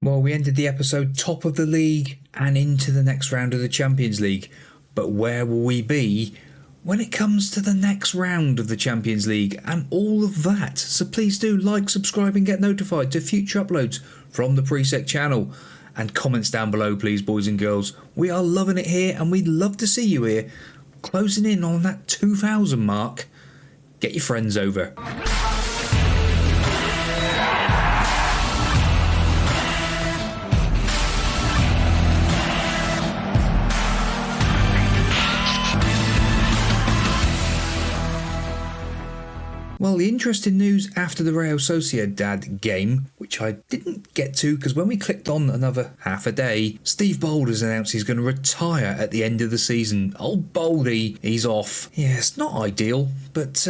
Well, we ended the episode top of the league and into the next round of the Champions League. But where will we be when it comes to the next round of the Champions League and all of that? So please do like, subscribe and get notified to future uploads from the Priisek channel. And comments down below, please, boys and girls. We are loving it here and we'd love to see you here. Closing in on that 2,000 mark. Get your friends over. Well, the interesting news after the Real Sociedad game, which I didn't get to because when we clicked on another half a day, Steve Bold has announced he's going to retire at the end of the season. Old Boldy, he's off. Yeah, it's not ideal, but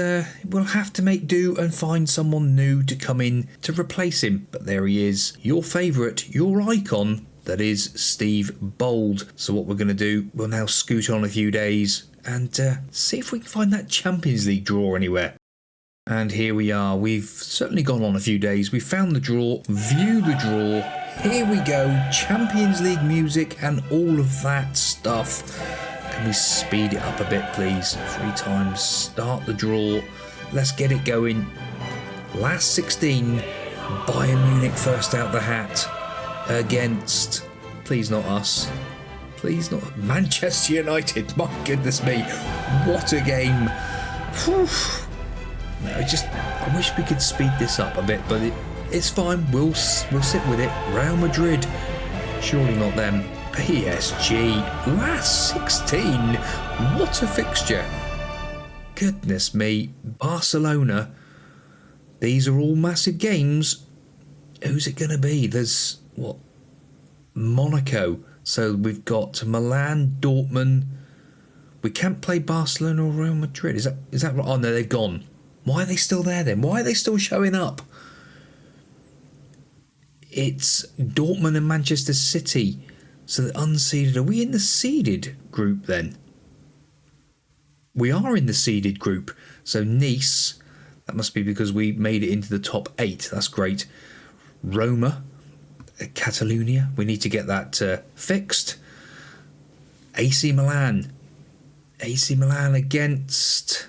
we'll have to make do and find someone new to come in to replace him. But there he is, your favourite, your icon, that is Steve Bold. So what we're going to do, we'll now scoot on a few days and see if we can find that Champions League draw anywhere. And here we are. We've certainly gone on a few days. We found the draw, view the draw. Here we go. Champions League music and all of that stuff. Can we speed it up a bit, please? 3 times. Start the draw. Let's get it going. Last 16. Bayern Munich first out the hat. Against, please not us. Please not Manchester United. My goodness me. What a game. Whew. I wish we could speed this up a bit, but it's fine. We'll sit with it. Real Madrid, surely not them. PSG, last 16. What a fixture! Goodness me, Barcelona. These are all massive games. Who's it going to be? There's what? Monaco. So we've got Milan, Dortmund. We can't play Barcelona or Real Madrid. Is that right? Oh no, they've gone. Why are they still there then? Why are they still showing up? It's Dortmund and Manchester City. So the unseeded. Are we in the seeded group then? We are in the seeded group. So Nice. That must be because we made it into the top 8. That's great. Roma. Catalonia. We need to get that fixed. AC Milan. AC Milan against...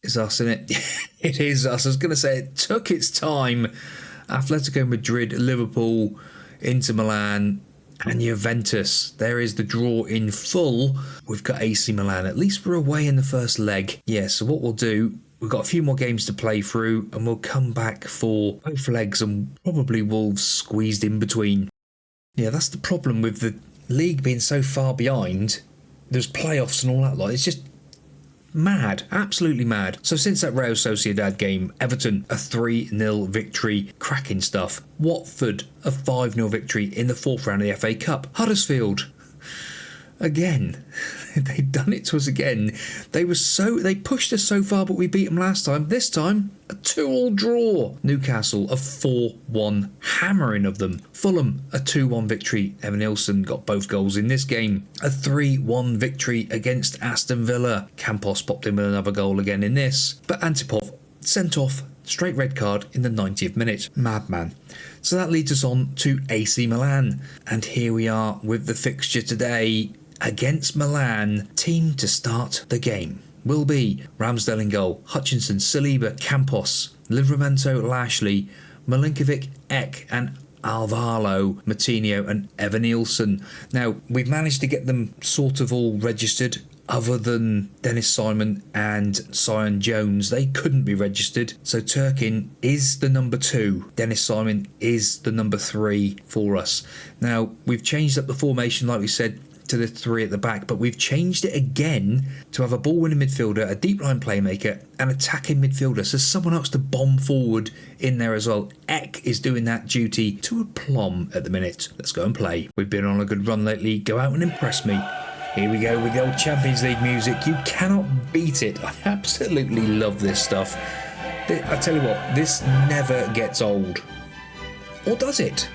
It's us, isn't it? It is us. I was going to say it took its time. Atletico Madrid, Liverpool, Inter Milan and Juventus. There is the draw in full. We've got AC Milan. At least we're away in the first leg. Yeah, so what we'll do, we've got a few more games to play through and we'll come back for both legs and probably Wolves squeezed in between. Yeah, that's the problem with the league being so far behind. There's playoffs and all that lot. It's just... mad, absolutely mad. So since that Real Sociedad game, Everton a 3-0 victory, cracking stuff. Watford a 5-0 victory in the 4th round of the FA Cup. Huddersfield, again, they've done it to us again. They pushed us so far, but we beat them last time. This time, a 2-2 draw. Newcastle a 4-1 hammering of them. Fulham a 2-1 victory. Evan Nilsson got both goals in this game. A 3-1 victory against Aston Villa. Campos popped in with another goal again in this. But Antipov sent off, straight red card in the 90th minute. Madman. So that leads us on to AC Milan. And here we are with the fixture today. Against Milan, team to start the game will be Ramsdale in goal, Hutchinson, Saliba, Campos, Livramento, Lashley, Milinkovic, Ek and Alvaro, Matinho and Evan Nilsson. Now, we've managed to get them sort of all registered other than Dennis Simon and Sion Jones. They couldn't be registered. So Turkin is the number 2. Dennis Simon is the number 3 for us. Now, we've changed up the formation, like we said, to the 3 at the back, but we've changed it again to have a ball-winning midfielder, a deep line playmaker, an attacking midfielder, so someone else to bomb forward in there as well. Ek is doing that duty to a plum at the minute. Let's go and play. We've been on a good run lately. Go out and impress me. Here we go with the old Champions League music. You cannot beat it. I absolutely love this stuff. I tell you what, this never gets old. Or does it?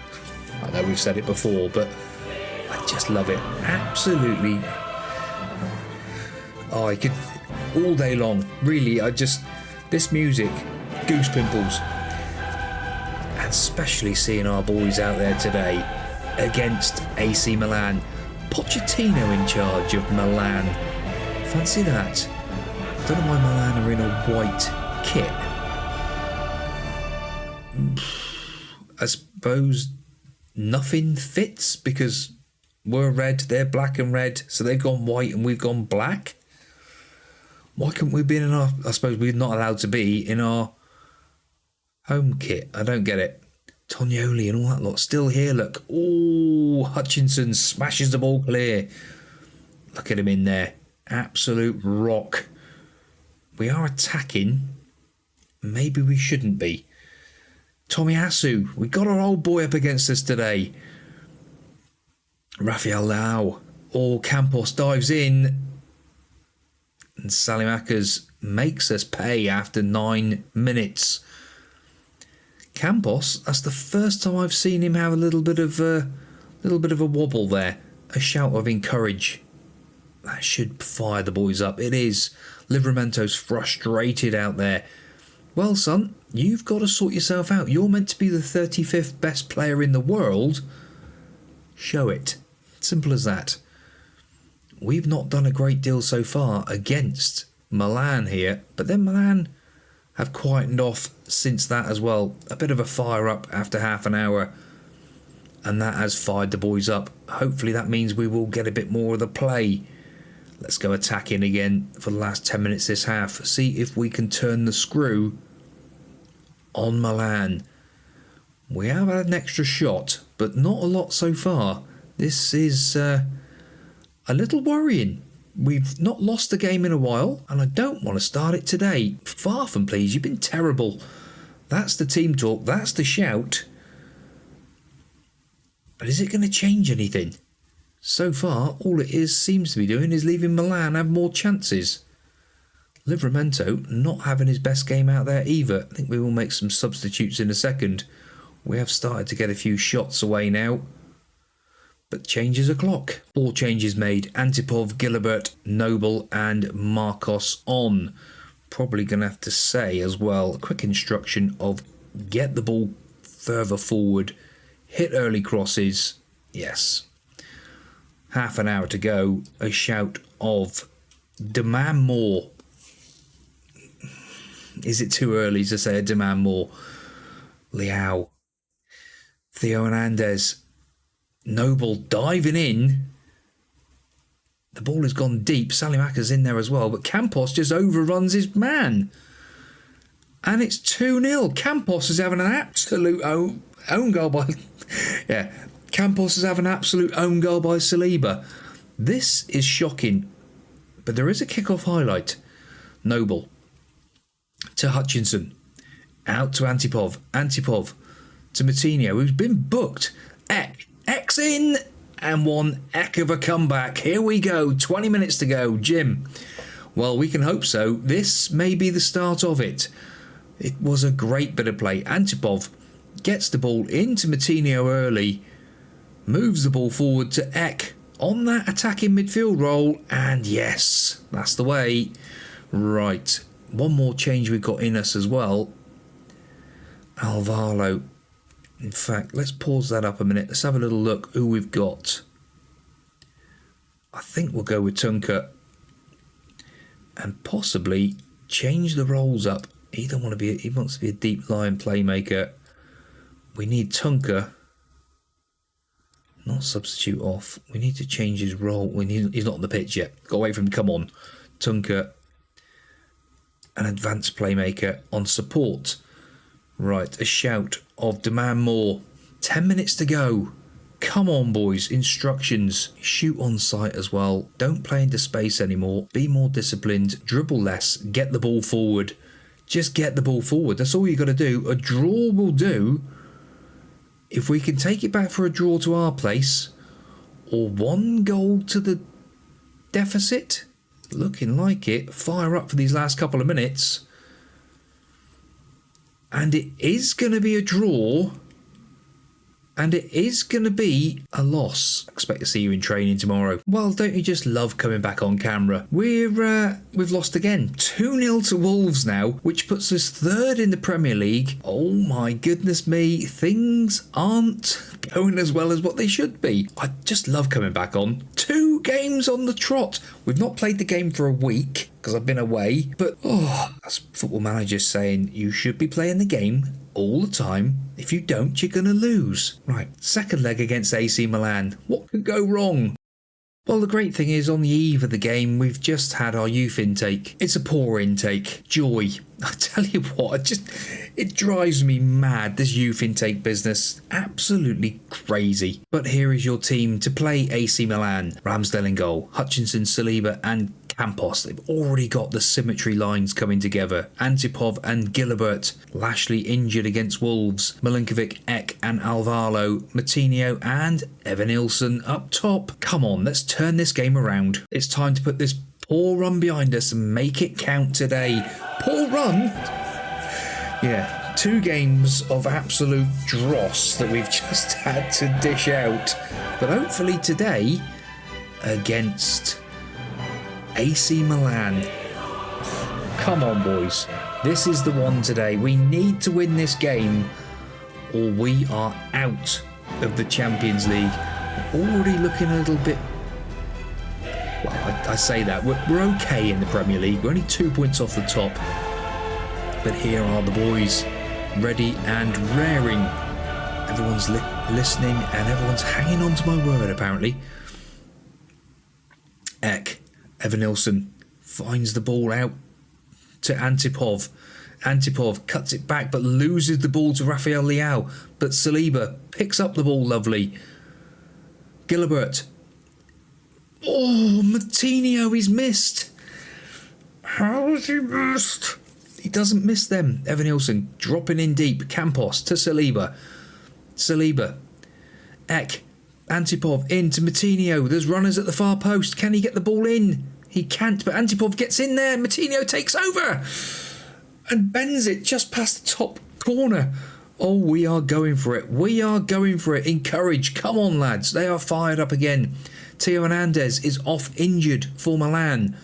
I know we've said it before, but I just love it. Absolutely. Oh, I could all day long. Really, this music, goose pimples. and especially seeing our boys out there today against AC Milan. Pochettino in charge of Milan. Fancy that. I don't know why Milan are in a white kit. I suppose nothing fits because we're red, they're black and red, so they've gone white and we've gone black. Why couldn't we be in our... I suppose we're not allowed to be in our home kit. I don't get it. Tonioli and all that lot still here, look. Oh, Hutchinson smashes the ball clear. Look at him in there. Absolute rock. We are attacking. Maybe we shouldn't be. Tomiyasu, we got our old boy up against us today. Rafael Leao. Oh, Campos dives in. And Salimakers makes us pay after 9 minutes. Campos, that's the first time I've seen him have a little bit of a wobble there. A shout of encourage. That should fire the boys up. It is. Livramento's frustrated out there. Well, son, you've got to sort yourself out. You're meant to be the 35th best player in the world. Show it. Simple as that. We've not done a great deal so far against Milan here, but then Milan have quietened off since that as well. A bit of a fire up after half an hour, and that has fired the boys up. Hopefully that means we will get a bit more of the play. Let's go attacking again for the last 10 minutes this half. See if we can turn the screw on Milan. We have had an extra shot, but not a lot so far. This is a little worrying. We've not lost a game in a while, and I don't want to start it today. Far from pleased. You've been terrible. That's the team talk. That's the shout. But is it going to change anything? So far, all it seems to be doing is leaving Milan have more chances. Livramento not having his best game out there either. I think we will make some substitutes in a second. We have started to get a few shots away now. But changes o'clock. 4 changes made. Antipov, Gilbert, Noble and Marcos on. Probably going to have to say as well, a quick instruction of get the ball further forward. Hit early crosses. Yes. Half an hour to go. A shout of demand more. Is it too early to say a demand more? Leao. Theo Hernandez. Noble diving in. The ball has gone deep. Salimakers in there as well, but Campos just overruns his man. And it's 2-0. Campos is having an absolute own goal by... yeah, Campos is having an absolute own goal by Saliba. This is shocking. But there is a kickoff highlight. Noble to Hutchinson. Out to Antipov. Antipov to Moutinho, who's been booked. X in, and one heck of a comeback. Here we go, 20 minutes to go. Jim, well, we can hope so. This may be the start of it. It was a great bit of play. Antipov gets the ball into Moutinho early, moves the ball forward to Ek on that attacking midfield role, and yes, that's the way. Right, one more change we've got in us as well. Alvaro. In fact, let's pause that up a minute. Let's have a little look who we've got. I think we'll go with Tunker. And possibly change the roles up. He wants to be a deep line playmaker. We need Tunker. Not substitute off. We need to change his role. He's not on the pitch yet. Go away from him. Come on. Tunker. An advanced playmaker on support. Right, a shout of demand more. 10 minutes to go. Come on, boys. Instructions. Shoot on sight as well. Don't play into space anymore. Be more disciplined. Dribble less. Get the ball forward. Just get the ball forward. That's all you got to do. A draw will do. If we can take it back for a draw to our place, or 1 goal to the deficit, looking like it. Fire up for these last couple of minutes. And it is going to be a draw. and it is going to be a loss. Expect to see you in training tomorrow. Well, don't you just love coming back on camera? We've lost again. 2-0 to Wolves now, which puts us third in the Premier League. Oh my goodness me, things aren't going as well as what they should be. I just love coming back on. 2 games on the trot. We've not played the game for a week because I've been away, but that's Football Manager saying you should be playing the game all the time. If you don't, you're going to lose. Right, second leg against AC Milan. What could go wrong? Well, the great thing is, on the eve of the game, we've just had our youth intake. It's a poor intake. Joy. I tell you what, it drives me mad, this youth intake business. Absolutely crazy. But here is your team to play AC Milan. Ramsdale in goal, Hutchinson, Saliba and Campos. They've already got the symmetry lines coming together. Antipov and Gilbert. Lashley injured against Wolves. Milinkovic, Ek and Alvaro. Matinho and Evanilson up top. Come on, let's turn this game around. It's time to put this poor run behind us and make it count today. Poor run? Yeah, 2 games of absolute dross that we've just had to dish out. But hopefully today, against AC Milan. Come on, boys. This is the one today. We need to win this game or we are out of the Champions League. Already looking a little bit... Well, I say that. We're okay in the Premier League. We're only 2 points off the top. But here are the boys, ready and raring. Everyone's listening and everyone's hanging on to my word, apparently. Ek. Evanilson finds the ball out to Antipov. Antipov cuts it back but loses the ball to Rafael Leao. But Saliba picks up the ball lovely. Gilbert. Oh, Matinho, he's missed. How has he missed? He doesn't miss them. Evanilson dropping in deep. Campos to Saliba. Saliba. Ek. Antipov in to Matinho. There's runners at the far post. Can he get the ball in? He can't, but Antipov gets in there. Matinho takes over and bends it just past the top corner. Oh, we are going for it. We are going for it. Encourage. Come on, lads. They are fired up again. Theo Hernandez is off injured for Milan.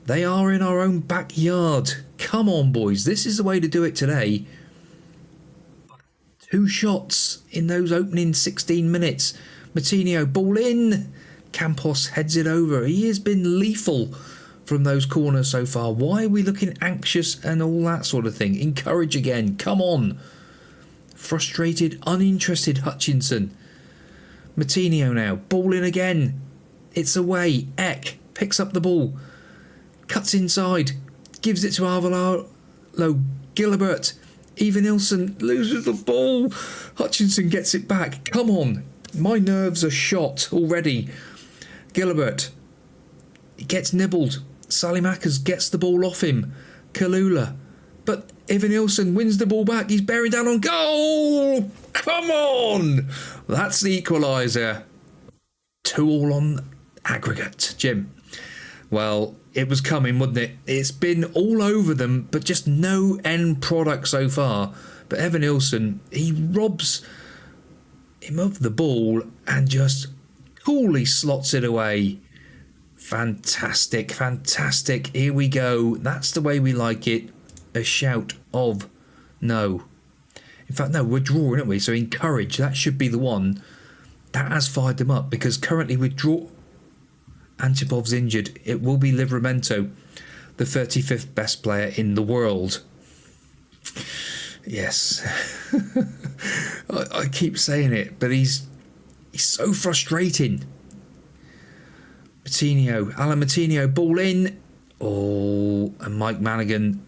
They are in our own backyard. Come on, boys. This is the way to do it today. 2 shots in those opening 16 minutes. Matinho, ball in. Campos heads it over. He has been lethal from those corners so far. Why are we looking anxious and all that sort of thing? Encourage again. Come on. Frustrated, uninterested Hutchinson. Matinho now. Ball in again. It's away. Ek picks up the ball. Cuts inside. Gives it to Alvaro. Gilbert. Evanilson loses the ball. Hutchinson gets it back. Come on. My nerves are shot already. Gilbert. He gets nibbled. Salimakers gets the ball off him. Kalula. But Evanilson wins the ball back. He's bearing down on goal. Come on. That's the equaliser. 2-2 on aggregate. Jim. Well, it was coming, wasn't it? It's been all over them, but just no end product so far. But Evanilson, he robs him of the ball and just coolly slots it away. Fantastic, fantastic. Here we go. That's the way we like it. A shout of no. In fact, no, we're drawing, aren't we? So encourage. That should be the one. That has fired them up because currently we're draw. Antipov's injured. It will be Livramento, the 35th best player in the world. Yes. I keep saying it, but he's so frustrating. Alan Matinho, ball in. Oh, and Mike Managan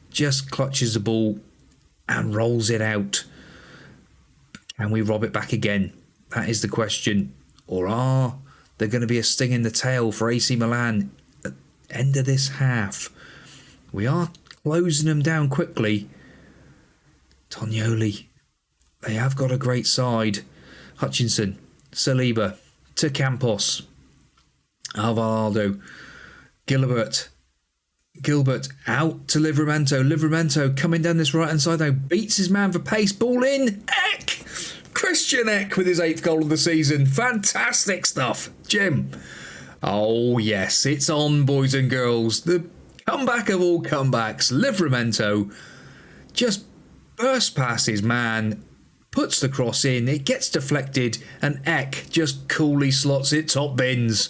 just clutches the ball and rolls it out. Can we rob it back again? That is the question. Or are there going to be a sting in the tail for AC Milan at the end of this half? We are closing them down quickly. Tonioli. They have got a great side. Hutchinson. Saliba. To Campos. Alvarado. Gilbert out to Livramento. Livramento coming down this right hand side now. Beats his man for pace. Ball in. Ek! Christian Eck with his 8th goal of the season. Fantastic stuff. Jim. Oh, yes, it's on, boys and girls. The comeback of all comebacks. Livramento just bursts past his man, puts the cross in, it gets deflected, and Eck just coolly slots it top bins.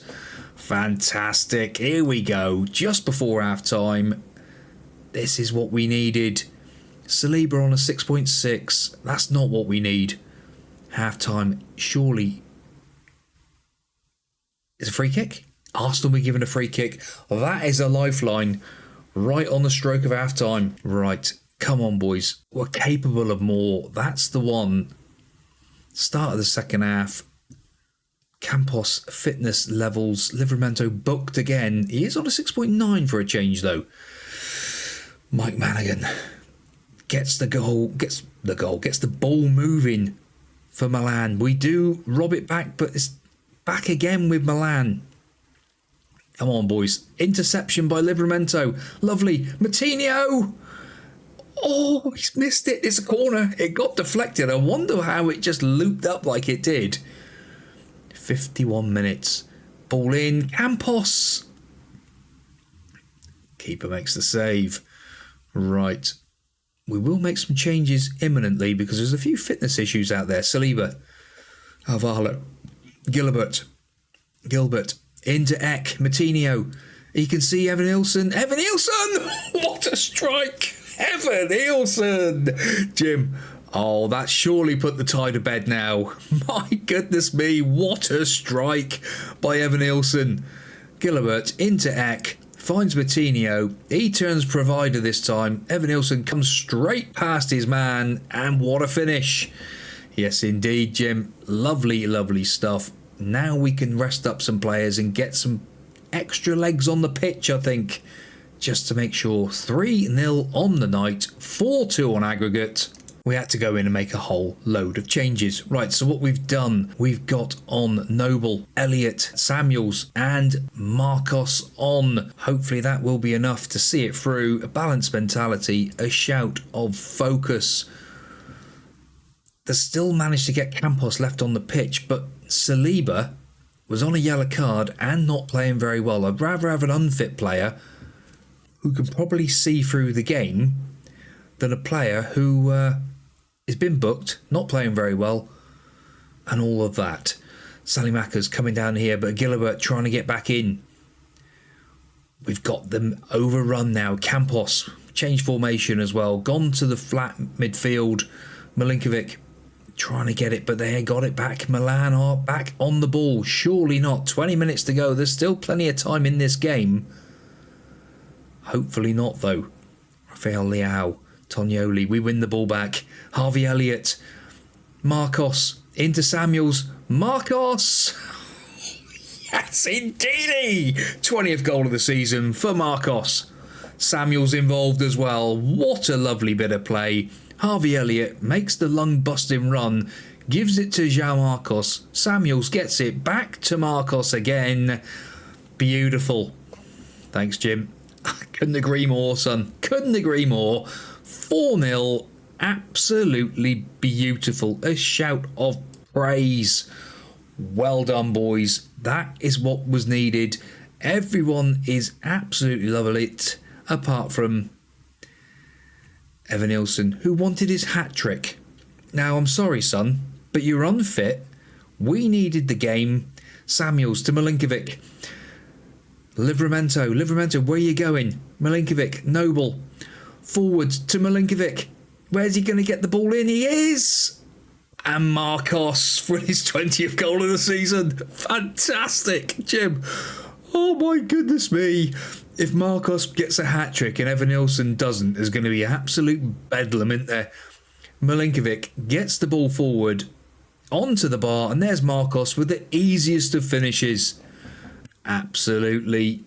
Fantastic. Here we go. Just before half time. This is what we needed. Saliba on a 6.6. That's not what we need. Half time, surely. Is a free kick? Arsenal be given a free kick. That is a lifeline. Right on the stroke of half time. Right. Come on, boys. We're capable of more. That's the one. Start of the second half. Campos fitness levels. Livramento booked again. He is on a 6.9 for a change, though. Mike Managan gets the ball moving for Milan. We do rob it back, but it's back again with Milan. Come on, boys. Interception by Livramento. Lovely. Matinho. Oh, he's missed it. It's a corner. It got deflected. I wonder how it just looped up like it did. 51 minutes. Ball in. Campos. Keeper makes the save. Right. We will make some changes imminently because there's a few fitness issues out there. Saliba. Alvaro. Gilbert. Into Eck. Matinho. You can see Evan Ilson. Evan Ilson! What a strike! Evan Ilson! Jim. Oh, that surely put the tie to bed now. My goodness me, what a strike by Evan Ilson. Gilbert into Eck. Finds Matinho. He turns provider this time. Evan Ilson comes straight past his man. And what a finish. Yes, indeed, Jim. Lovely, lovely stuff. Now we can rest up some players and get some extra legs on the pitch, I think. Just to make sure. 3-0 on the night. 4-2 on aggregate. We had to go in and make a whole load of changes. Right, so what we've done, we've got on Noble, Elliott, Samuels and Marcos on. Hopefully that will be enough to see it through. A balanced mentality, a shout of focus. They still managed to get Campos left on the pitch, but Saliba was on a yellow card and not playing very well. I'd rather have an unfit player who can probably see through the game than a player who has been booked, not playing very well, and all of that. Salimaca's coming down here, but Gilbert trying to get back in. We've got them overrun now. Campos, changed formation as well. Gone to the flat midfield. Milinkovic trying to get it, but they ain't got it back. Milan are back on the ball. Surely not. 20 minutes to go. There's still plenty of time in this game. Hopefully not, though. Rafael Leao. Tonioli, we win the ball back. Harvey Elliott. Marcos into Samuels. Marcos! Yes, indeedy! 20th goal of the season for Marcos. Samuels involved as well. What a lovely bit of play. Harvey Elliott makes the lung-busting run. Gives it to João Marcos. Samuels gets it back to Marcos again. Beautiful. Thanks, Jim. Couldn't agree more, son. Couldn't agree more. 4-0, absolutely beautiful. A shout of praise. Well done, boys. That is what was needed. Everyone is absolutely loving it, apart from Evan Ilson, who wanted his hat-trick. Now, I'm sorry, son, but you're unfit. We needed the game. Samuels to Milinkovic. Livramento, where are you going? Milinkovic, Noble. Forward to Milinkovic. Where's he going to get the ball in? He is! And Marcos for his 20th goal of the season. Fantastic, Jim. Oh my goodness me. If Marcos gets a hat-trick and Evan Ilson doesn't, there's going to be absolute bedlam, isn't there? Milinkovic gets the ball forward onto the bar, and there's Marcos with the easiest of finishes. Absolutely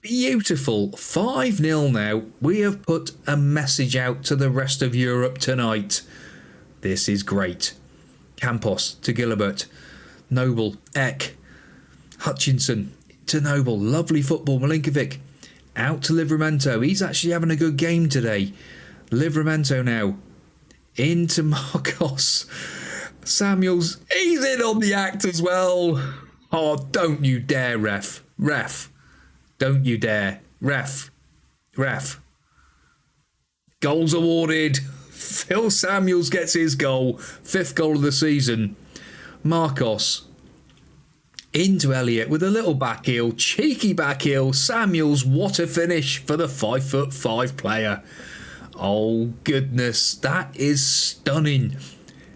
beautiful. 5-0 now. We have put a message out to the rest of Europe tonight. This is great. Campos to Gilbert. Noble. Eck. Hutchinson to Noble. Lovely football. Milinkovic. Out to Livramento. He's actually having a good game today. Livramento now. Into Marcos. Samuels, he's in on the act as well. Oh, don't you dare, ref. Ref. Don't you dare. Ref. Ref. Goals awarded. Phil Samuels gets his goal. 5th goal of the season. Marcos into Elliott with a little back heel. Cheeky back heel. Samuels, what a finish for the 5'5" player. Oh, goodness. That is stunning.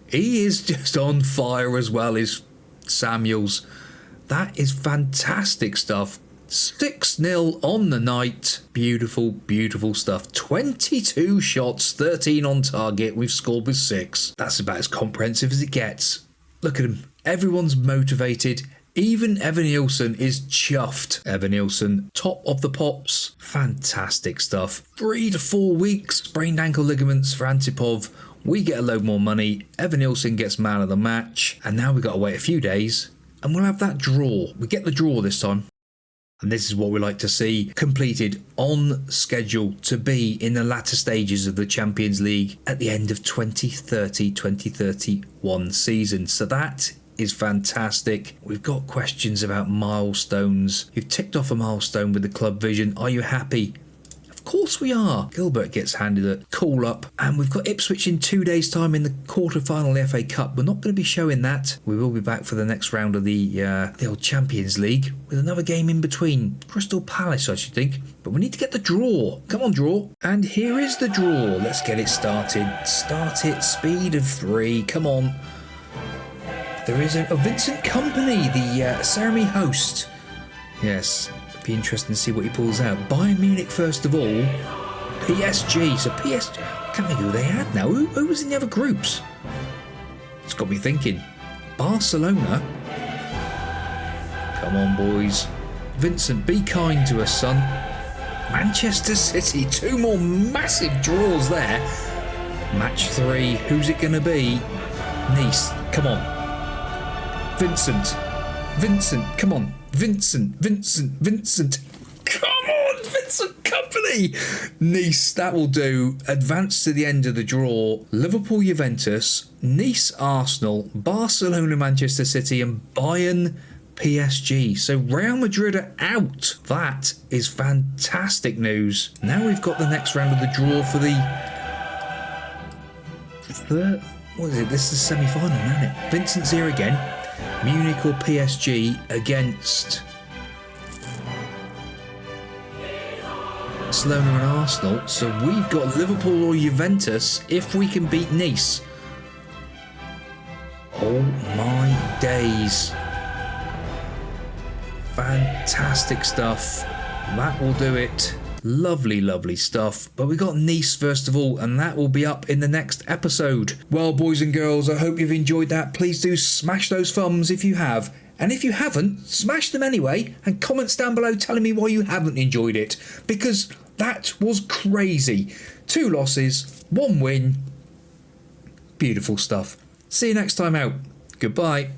He is just on fire as well as Samuels. That is fantastic stuff. 6-0 on the night. Beautiful, beautiful stuff. 22 shots, 13 on target. We've scored with 6. That's about as comprehensive as it gets. Look at him. Everyone's motivated. Even Evan Nielsen is chuffed. Evan Nielsen, top of the pops. Fantastic stuff. 3 to 4 weeks. Sprained ankle ligaments for Antipov. We get a load more money. Evan Nielsen gets man of the match. And now we've got to wait a few days. And we'll have that draw. We get the draw this time. And this is what we like to see completed on schedule to be in the latter stages of the Champions League at the end of 2030-2031 season. So that is fantastic. We've got questions about milestones. You've ticked off a milestone with the club vision. Are you happy? Of course we are. Gilbert gets handed a call up, and we've got Ipswich in 2 days' time in the quarter-final FA Cup. We're not going to be showing that. We will be back for the next round of the old Champions League with another game in between. Crystal Palace, I should think. But we need to get the draw. Come on, draw. And here is the draw. Let's get it started. Start it. Speed of 3. Come on. There is a Vincent Kompany, the ceremony host. Yes. Be interesting to see what he pulls out. Bayern Munich first of all. PSG. So PSG. Can't think who they had now. Who was in the other groups? It's got me thinking. Barcelona. Come on, boys. Vincent, be kind to us, son. Manchester City. 2 more massive draws there. Match 3. Who's it going to be? Nice. Come on. Vincent. Vincent. Come on. Vincent. Come on, Vincent Kompany. Nice, that will do. Advance to the end of the draw. Liverpool, Juventus, Nice, Arsenal, Barcelona, Manchester City, and Bayern, PSG. So Real Madrid are out. That is fantastic news. Now we've got the next round of the draw for the third. What is it? This is the semi-final, isn't it? Vincent's here again. Munich or PSG against Barcelona and Arsenal. So we've got Liverpool or Juventus if we can beat Nice. Oh my days. Fantastic stuff. That will do it. Lovely, lovely stuff. But we got Nice first of all, and that will be up in the next episode. Well, boys and girls, I hope you've enjoyed that. Please do smash those thumbs if you have. And if you haven't, smash them anyway, and comments down below telling me why you haven't enjoyed it. Because that was crazy. 2 losses, 1 win. Beautiful stuff. See you next time out. Goodbye.